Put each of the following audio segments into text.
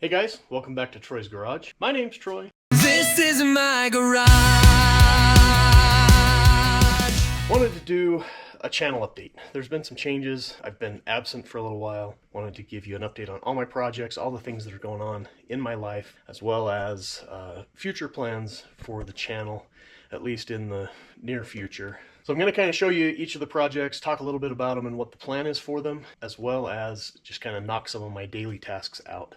Hey guys, welcome back to Troy's Garage. My name's Troy. This is my garage. Wanted to do a channel update. There's been some changes. I've been absent for a little while. Wanted to give you an update on all my projects, all the things that are going on in my life, as well as future plans for the channel, at least in the near future. So I'm going to kind of show you each of the projects, talk a little bit about them and what the plan is for them, as well as just kind of knock some of my daily tasks out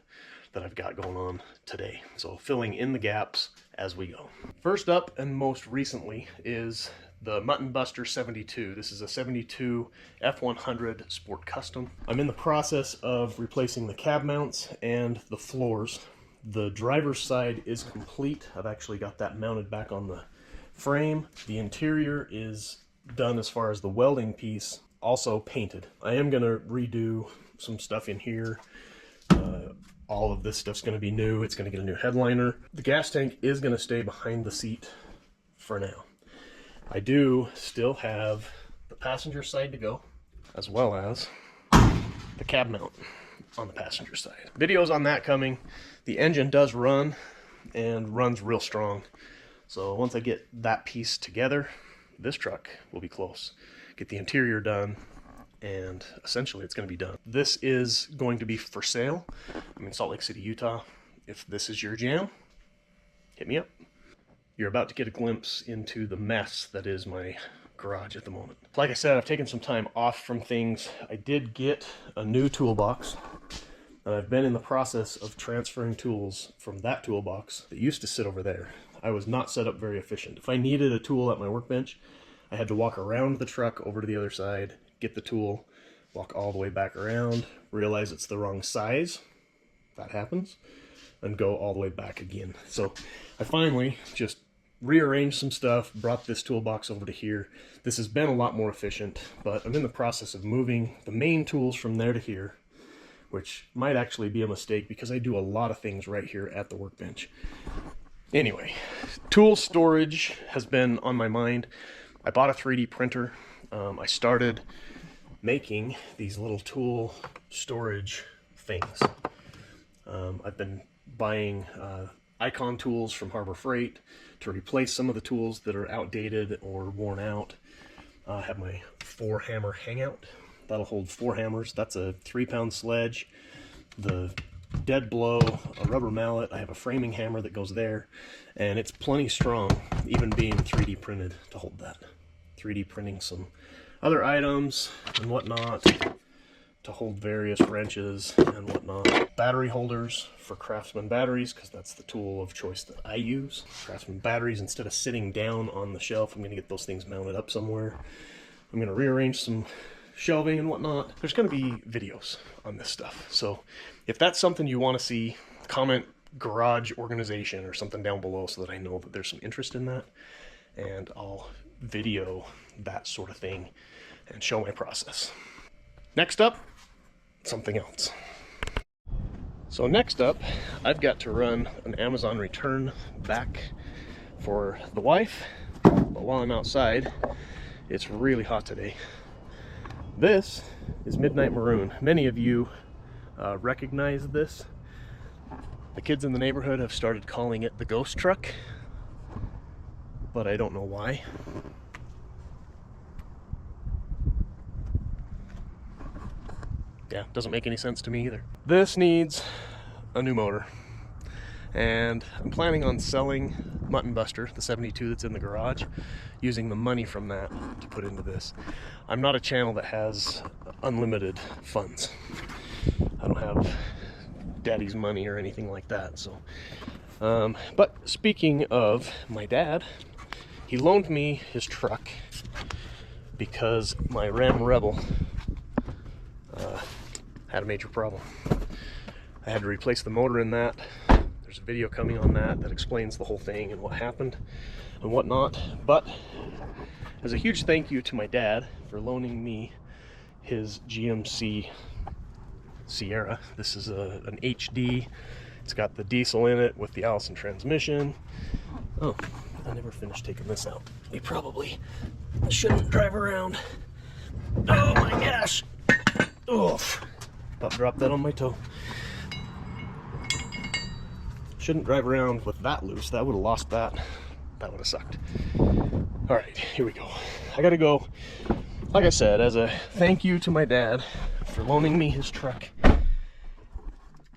that I've got going on today. So filling in the gaps as we go. First up, and most recently, is the Mutton Buster 72. This is a 72 F100 Sport Custom. I'm in the process of replacing the cab mounts and the floors. The driver's side is complete. I've actually got that mounted back on the frame. The interior is done as far as the welding piece, also painted. I am gonna redo some stuff in here. All of this stuff's going to be new. It's going to get a new headliner. The gas tank is going to stay behind the seat for now. I do still have the passenger side to go, as well as the cab mount on the passenger side. Videos on that coming. The engine does run and runs real strong. So once I get that piece together, this truck will be close. Get the interior done, and essentially it's going to be done. This is going to be for sale. I'm in Salt Lake City, Utah. If this is your jam, hit me up. You're about to get a glimpse into the mess that is my garage at the moment. Like I said, I've taken some time off from things. I did get a new toolbox, and I've been in the process of transferring tools from that toolbox that used to sit over there. I was not set up very efficient. If I needed a tool at my workbench, I had to walk around the truck over to the other side, get the tool, walk all the way back around, realize it's the wrong size, that happens, and go all the way back again. So I finally just rearranged some stuff, brought this toolbox over to here. This has been a lot more efficient, but I'm in the process of moving the main tools from there to here, which might actually be a mistake because I do a lot of things right here at the workbench. Anyway, tool storage has been on my mind. I bought a 3D printer. I started making these little tool storage things. I've been buying Icon tools from Harbor Freight to replace some of the tools that are outdated or worn out. I have my 4-hammer hangout. That'll hold 4 hammers. That's a 3-pound sledge. The dead blow, a rubber mallet. I have a framing hammer that goes there, and it's plenty strong, even being 3D printed, to hold that. 3D printing some other items and whatnot to hold various wrenches and whatnot. Battery holders for Craftsman batteries, because that's the tool of choice that I use. Craftsman batteries, instead of sitting down on the shelf, I'm going to get those things mounted up somewhere. I'm going to rearrange some shelving and whatnot. There's going to be videos on this stuff. So if that's something you want to see, comment garage organization or something down below so that I know that there's some interest in that, and I'll video that sort of thing and show my process. Next up, something else. So next up, I've got to run an Amazon return back for the wife, but while I'm outside, it's really hot today. This is Midnight Maroon. Many of you recognize this. The kids in the neighborhood have started calling it the ghost truck, but I don't know why. Yeah, doesn't make any sense to me either. This needs a new motor, and I'm planning on selling Mutton Buster, the 72 that's in the garage, using the money from that to put into this. I'm not a channel that has unlimited funds. I don't have daddy's money or anything like that. So, but speaking of my dad, he loaned me his truck because my Ram Rebel had a major problem. I had to replace the motor in that. There's a video coming on that that explains the whole thing and what happened and whatnot. But as a huge thank you to my dad for loaning me his GMC Sierra. This is an HD. It's got the diesel in it with the Allison transmission. Oh, I never finished taking this out. We probably shouldn't drive around. Oh my gosh. Oof. About dropped that on my toe. Shouldn't drive around with that loose. That would have lost that. That would have sucked. All right, here we go. I gotta go, like I said, as a thank you to my dad for loaning me his truck.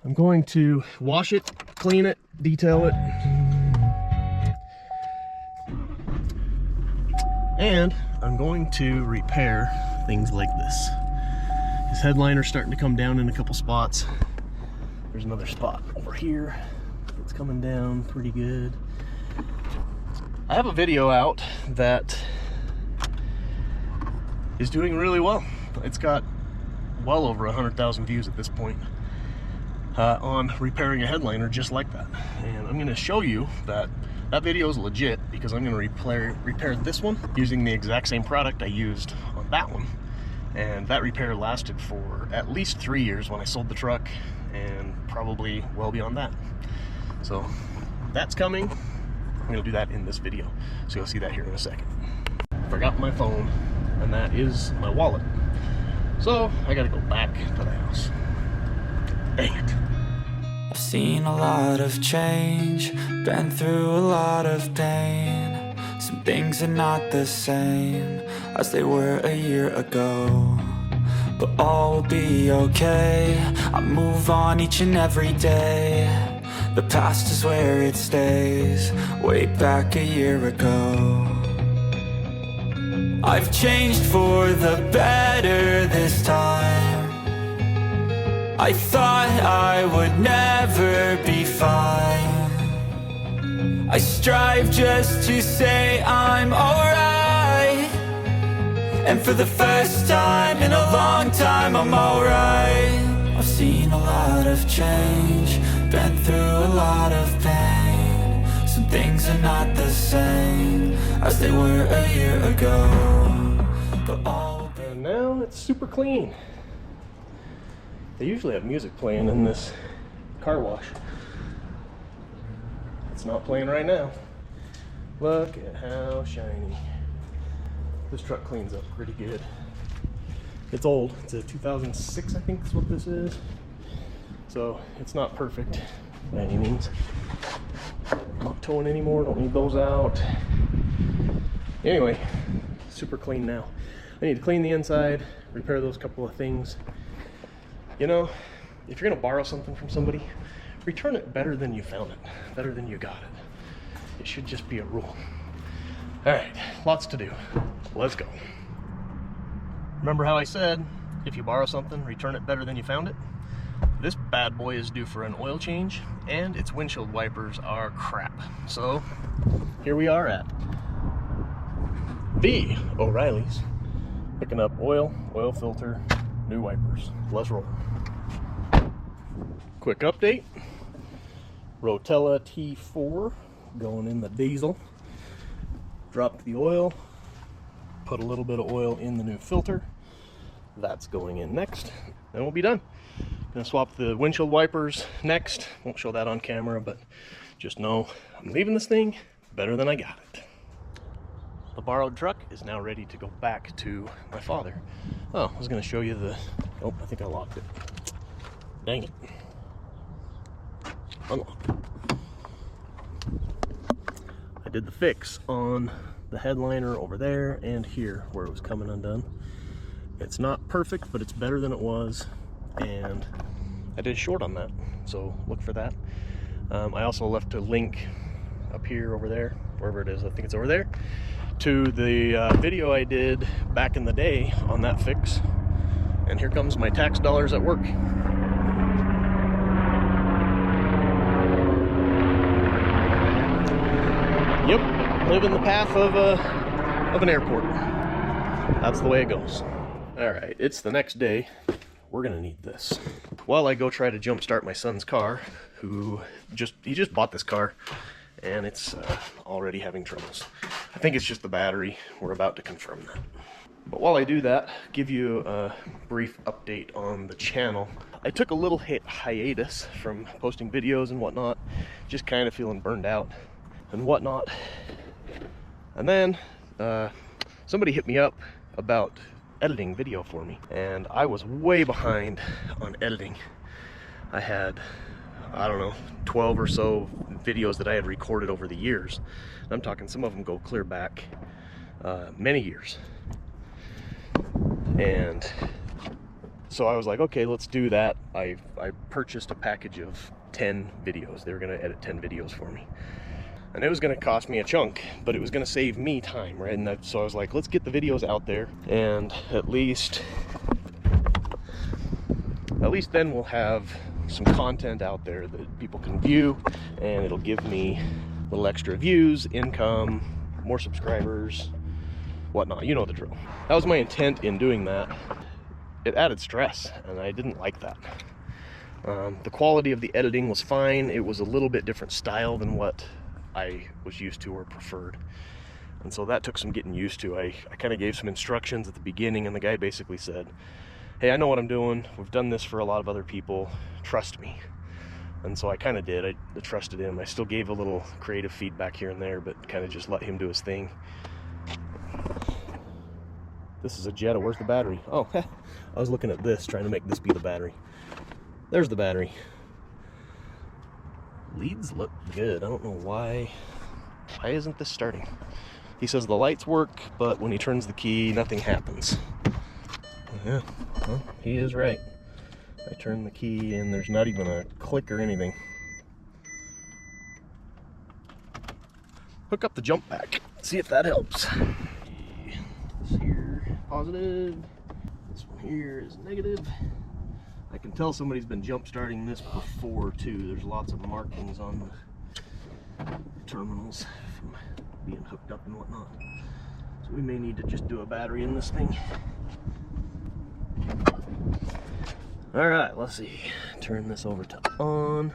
I'm going to wash it, clean it, detail it. And I'm going to repair things like this. His headliner's starting to come down in a couple spots. There's another spot over here that's coming down pretty good. I have a video out that is doing really well. It's got well over 100,000 views at this point on repairing a headliner just like that. And I'm going to show you that that video is legit because I'm going to repair this one using the exact same product I used on that one. And that repair lasted for at least 3 years when I sold the truck, and probably well beyond that. So that's coming. I'm going to do that in this video. So you'll see that here in a second. Forgot my phone, and that is my wallet. So I got to go back to the house. Dang it. I've seen a lot of change, been through a lot of pain. Some things are not the same as they were a year ago, but all will be okay. I move on each and every day. The past is where it stays, way back a year ago. I've changed for the better this time. I thought I would never be fine. I strive just to say I'm alright, and for the first time in a long time I'm alright. I've seen a lot of change, been through a lot of pain. Some things are not the same as they were a year ago, but all. And now it's super clean. They usually have music playing in this car wash. It's not playing right now. Look at how shiny. This truck cleans up pretty good. It's old. It's a 2006, I think is what this is. So it's not perfect by any means. I'm not towing anymore, don't need those out. Anyway, super clean now. I need to clean the inside, repair those couple of things. You know, if you're gonna borrow something from somebody, return it better than you found it, better than you got it. It should just be a rule. All right, lots to do. Let's go. Remember how I said, if you borrow something, return it better than you found it? This bad boy is due for an oil change, and its windshield wipers are crap. So here we are at the O'Reilly's, picking up oil filter, new wipers. Let's roll. Quick update. Rotella T4 going in the diesel. Dropped the oil, put a little bit of oil in the new filter. That's going in next, then we'll be done. Gonna swap the windshield wipers next. Won't show that on camera, but just know I'm leaving this thing better than I got it. The borrowed truck is now ready to go back to my father. Oh, I was gonna show you the, oh, I think I locked it. Dang it. Unlock. I did the fix on the headliner over there and here where it was coming undone. It's not perfect, but it's better than it was, and I did short on that, so look for that. I also left a link up here, over there, wherever it is, I think it's over there, to the video I did back in the day on that fix. And here comes my tax dollars at work. Yep, live in the path of an airport. That's the way it goes. All right, it's the next day. We're gonna need this. While I go try to jumpstart my son's car, he just bought this car, and it's already having troubles. I think it's just the battery. We're about to confirm that. But while I do that, give you a brief update on the channel. I took a little hiatus from posting videos and whatnot, just kind of feeling burned out and whatnot. And then somebody hit me up about editing video for me, and I was way behind on editing. I had I don't know, 12 or so videos that I had recorded over the years. I'm talking some of them go clear back many years. And so I was like, okay, let's do that. I purchased a package of 10 videos. They were going to edit 10 videos for me. And it was going to cost me a chunk, but it was going to save me time, right? And so I was like, let's get the videos out there, and at least then we'll have some content out there that people can view, and it'll give me a little extra views, income, more subscribers, whatnot. You know the drill. That was my intent in doing that. It added stress, and I didn't like that. The quality of the editing was fine. It was a little bit different style than what I was used to or preferred. And so that took some getting used to. I kind of gave some instructions at the beginning, and the guy basically said, hey, I know what I'm doing. We've done this for a lot of other people. Trust me. And so I kind of did. I trusted him. I still gave a little creative feedback here and there, but kind of just let him do his thing. This is a Jetta. Where's the battery? Oh, I was looking at this, trying to make this be the battery. There's the battery. Leads look good. I don't know why. Why isn't this starting? He says the lights work, but when he turns the key, nothing happens. Yeah, well, he is right. I turn the key and there's not even a click or anything. Hook up the jump back. See if that helps. This here, positive. This one here is negative. I can tell somebody's been jump starting this before too. There's lots of markings on the terminals from being hooked up and whatnot. So we may need to just do a battery in this thing. All right, let's see. Turn this over to on.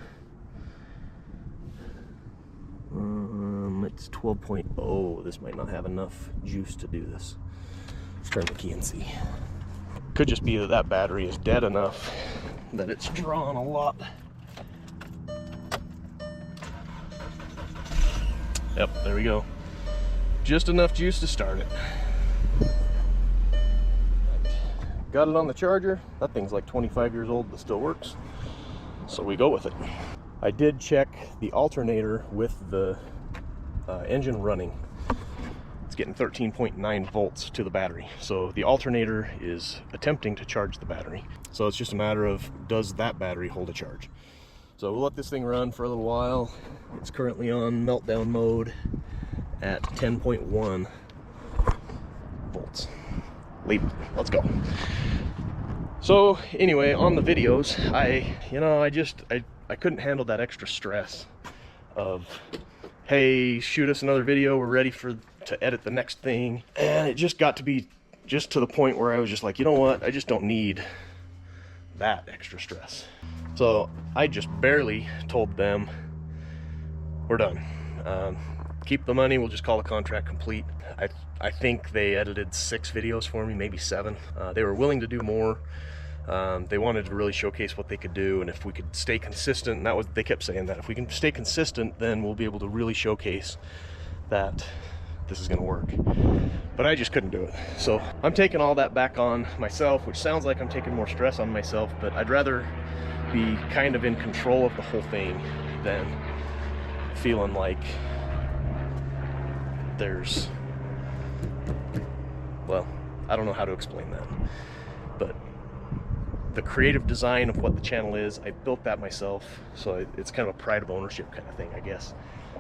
It's 12.0. This might not have enough juice to do this. Let's turn the key and see. Could just be that that battery is dead enough that it's drawn a lot. Yep, there we go. Just enough juice to start it. Got it on the charger. That thing's like 25 years old but still works. So we go with it. I did check the alternator with the engine running. It's getting 13.9 volts to the battery. So the alternator is attempting to charge the battery. So it's just a matter of, does that battery hold a charge? So we'll let this thing run for a little while. It's currently on meltdown mode at 10.1 volts. Leave it. Let's go. So anyway, on the videos, I couldn't handle that extra stress of, hey, shoot us another video, we're ready to edit the next thing. And it just got to be just to the point where I was just like, you know what, I just don't need that extra stress. So I just barely told them, we're done. Keep the money, we'll just call the contract complete. I think they edited 6 videos for me, maybe 7. They were willing to do more. They wanted to really showcase what they could do, and if we could stay consistent, and that was, they kept saying that, if we can stay consistent, then we'll be able to really showcase that this is gonna work. But I just couldn't do it. So I'm taking all that back on myself, which sounds like I'm taking more stress on myself, but I'd rather be kind of in control of the whole thing than feeling like there's, well, I don't know how to explain that, but the creative design of what the channel is, I built that myself, so it's kind of a pride of ownership kind of thing, I guess,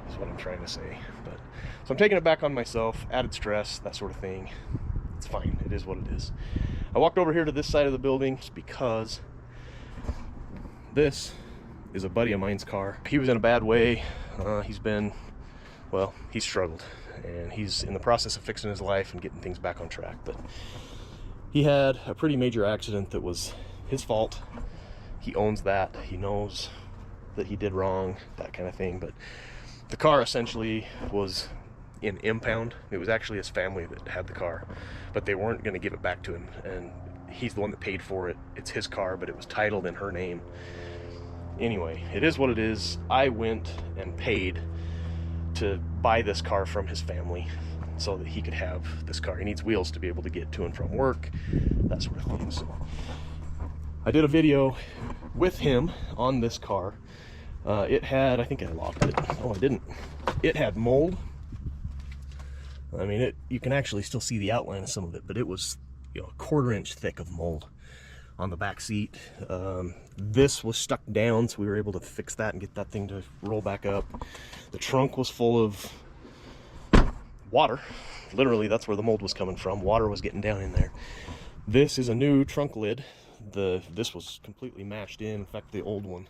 is what I'm trying to say. But so I'm taking it back on myself, added stress, that sort of thing. It's fine, it is what it is. I walked over here to this side of the building because this is a buddy of mine's car. He was in a bad way. He's struggled, and he's in the process of fixing his life and getting things back on track. But he had a pretty major accident that was his fault. He owns that. He knows that he did wrong, that kind of thing. But the car essentially was in impound. It was actually his family that had the car, but they weren't going to give it back to him, and he's the one that paid for it. It's his car, but it was titled in her name. Anyway, it is what it is. I went and paid to buy this car from his family so that he could have this car. He needs wheels to be able to get to and from work, that sort of thing. So I did a video with him on this car It had, I think I locked it. Oh, I didn't. It had mold. I mean, you can actually still see the outline of some of it, but it was, you know, a 1/4 inch thick of mold on the back seat. This was stuck down, so we were able to fix that and get that thing to roll back up. The trunk was full of water. Literally, that's where the mold was coming from. Water was getting down in there. This is a new trunk lid. This was completely matched in. In fact, the old one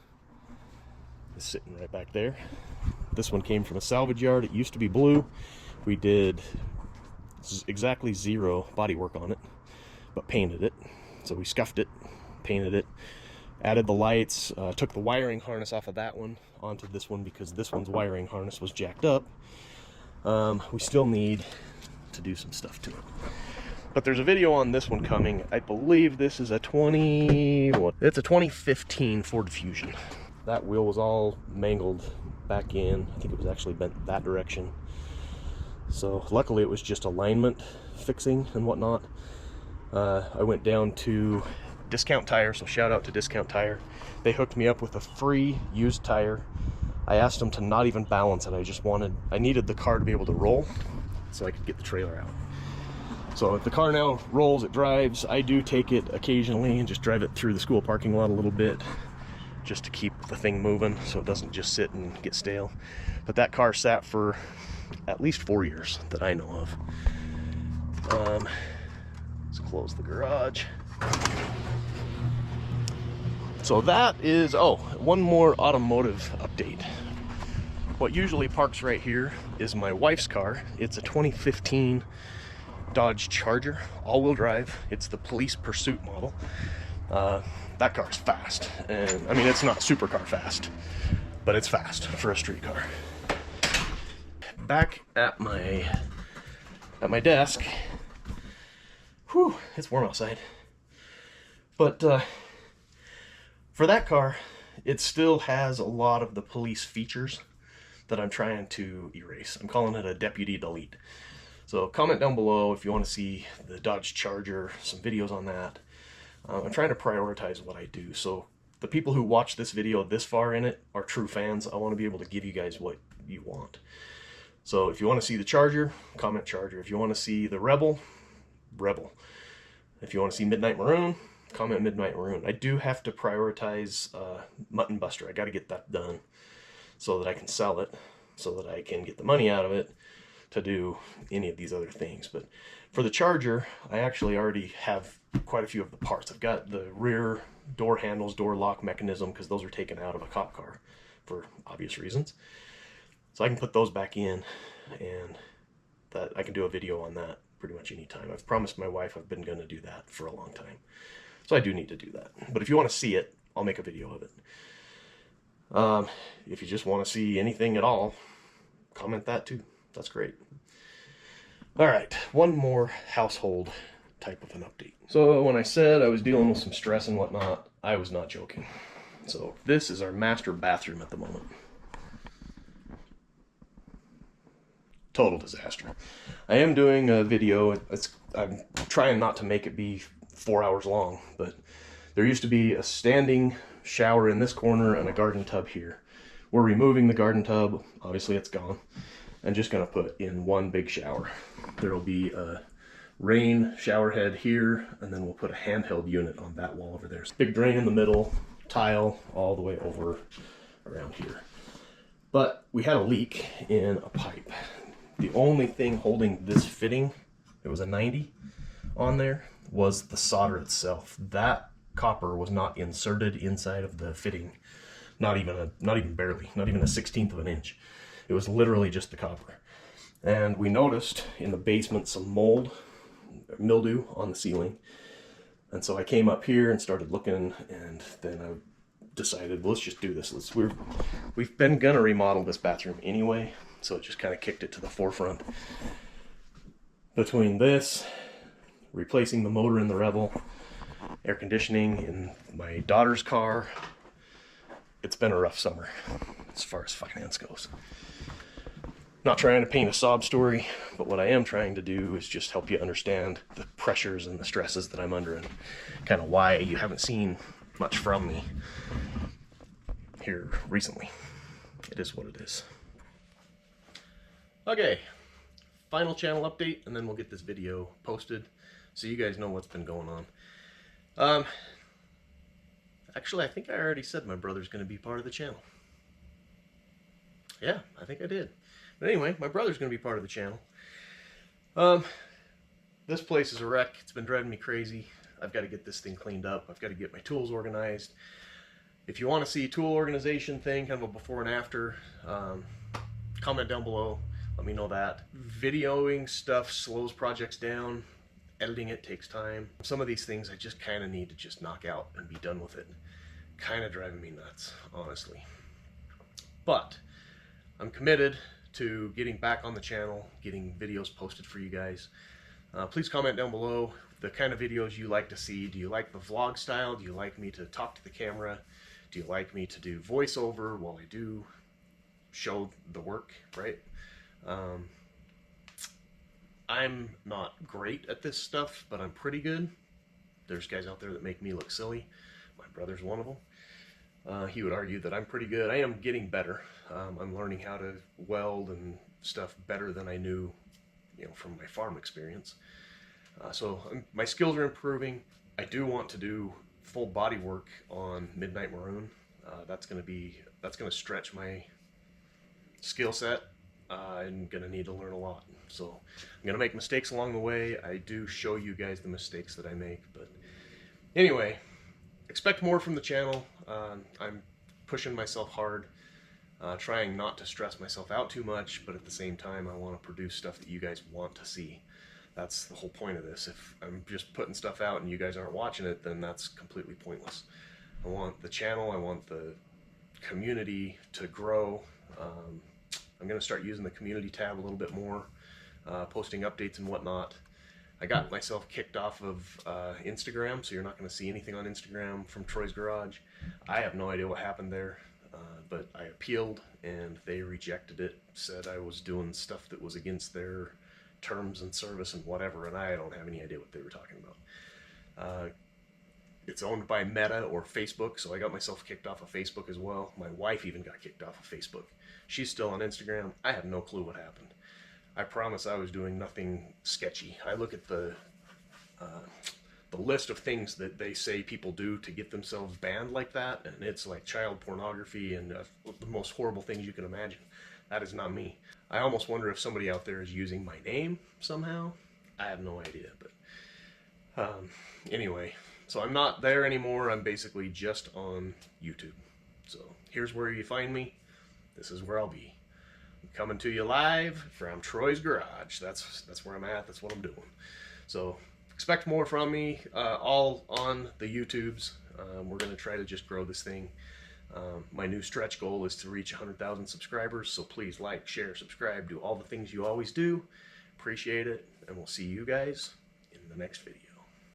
is sitting right back there. This one came from a salvage yard. It used to be blue. We did exactly 0 body work on it, but painted it. So we scuffed it, painted it, added the lights, took the wiring harness off of that one onto this one because this one's wiring harness was jacked up. We still need to do some stuff to it. But there's a video on this one coming. I believe this is a 2015 Ford Fusion. That wheel was all mangled back in. I think it was actually bent that direction. So luckily it was just alignment fixing and whatnot. I went down to Discount Tire, so shout out to Discount Tire. They hooked me up with a free used tire. I asked them to not even balance it. I needed the car to be able to roll so I could get the trailer out. So the car now rolls, it drives. I do take it occasionally and just drive it through the school parking lot a little bit just to keep the thing moving so it doesn't just sit and get stale. But that car sat for at least 4 years that I know of. Let's close the garage. So that is, oh, one more automotive update. What usually parks right here is my wife's car. It's a 2015 Dodge Charger, all-wheel drive. It's the Police Pursuit model. That car's fast, and I mean, it's not supercar fast, but it's fast for a street car. Back at my desk. Whew, it's warm outside. But for that car, it still has a lot of the police features that I'm trying to erase. I'm calling it a deputy delete. So comment down below if you want to see the Dodge Charger, some videos on that. I'm trying to prioritize what I do. So the people who watch this video this far in it are true fans. I want to be able to give you guys what you want. So if you want to see the Charger, comment Charger. If you want to see the Rebel, Rebel. If you want to see Midnight Maroon, comment Midnight Maroon. I do have to prioritize Mutton Buster. I got to get that done so that I can sell it, so that I can get the money out of it to do any of these other things. But for the Charger, I actually already have quite a few of the parts. I've got the rear door handles, door lock mechanism, because those are taken out of a cop car for obvious reasons. So I can put those back in, and that I can do a video on that pretty much any time. I've promised my wife I've been going to do that for a long time. So I do need to do that. But if you want to see it, I'll make a video of it. If you just want to see anything at all, comment that too. That's great. All right, one more household type of an update. So when I said I was dealing with some stress and whatnot, I was not joking. So this is our master bathroom at the moment. Total disaster. I am doing a video. I'm trying not to make it be 4 hours long, but there used to be a standing shower in this corner and a garden tub here. We're removing the garden tub. Obviously it's gone. I'm just going to put in one big shower. There will be a rain shower head here, and then we'll put a handheld unit on that wall over there. Big drain in the middle, tile all the way over around here. But we had a leak in a pipe. The only thing holding this fitting, it was a 90 on there, was the solder itself. That copper was not inserted inside of the fitting, not even barely, not even a 1/16 of an inch. It was literally just the copper. And we noticed in the basement some mold, mildew on the ceiling. And so I came up here and started looking, and then I decided, well, let's just do this. We've been gonna remodel this bathroom anyway, so it just kind of kicked it to the forefront. Between this, replacing the motor in the Rebel, air conditioning in my daughter's car, it's been a rough summer as far as finance goes. Not trying to paint a sob story, but what I am trying to do is just help you understand the pressures and the stresses that I'm under and kind of why you haven't seen much from me. here recently. It is what it is. Okay, final channel update, and then we'll get this video posted so you guys know what's been going on. Actually, I think I already said my brother's going to be part of the channel. Yeah, I think I did. But anyway, my brother's going to be part of the channel. This place is a wreck. It's been driving me crazy. I've got to get this thing cleaned up. I've got to get my tools organized. If you want to see a tool organization thing, kind of a before and after, comment down below. Let me know that. Videoing stuff slows projects down. Editing it takes time. Some of these things I just kind of need to just knock out and be done with it. Kind of driving me nuts, honestly. But I'm committed to getting back on the channel, getting videos posted for you guys. Please comment down below the kind of videos you like to see. Do you like the vlog style? Do you like me to talk to the camera? Do you like me to do voiceover while I do show the work, right? I'm not great at this stuff, but I'm pretty good. There's guys out there that make me look silly. My brother's one of them. He would argue that I'm pretty good. I am getting better. I'm learning how to weld and stuff better than I knew, from my farm experience. So my skills are improving. I do want to do full body work on Midnight Maroon. That's going to stretch my skill set. I'm going to need to learn a lot. So I'm going to make mistakes along the way. I do show you guys the mistakes that I make. But anyway, expect more from the channel. I'm pushing myself hard, trying not to stress myself out too much, but at the same time I want to produce stuff that you guys want to see. That's the whole point of this. If I'm just putting stuff out and you guys aren't watching it, then that's completely pointless. I want the channel, I want the community to grow. I'm going to start using the community tab a little bit more, posting updates and whatnot. I got myself kicked off of Instagram, so you're not going to see anything on Instagram from Troy's Garage. I have no idea what happened there, but I appealed and they rejected it, said I was doing stuff that was against their terms and service and whatever, and I don't have any idea what they were talking about. It's owned by Meta or Facebook, so I got myself kicked off of Facebook as well. My wife even got kicked off of Facebook. She's still on Instagram. I have no clue what happened. I promise I was doing nothing sketchy. I look at the list of things that they say people do to get themselves banned like that, and it's like child pornography and the most horrible things you can imagine. That is not me. I almost wonder if somebody out there is using my name somehow. I have no idea, but anyway, so I'm not there anymore. I'm basically just on YouTube. So here's where you find me. This is where I'll be. I'm coming to you live from Troy's Garage. That's where I'm at. That's what I'm doing. So expect more from me, all on the YouTubes. We're going to try to just grow this thing. My new stretch goal is to reach 100,000 subscribers, so please like, share, subscribe, do all the things you always do. Appreciate it, and we'll see you guys in the next video.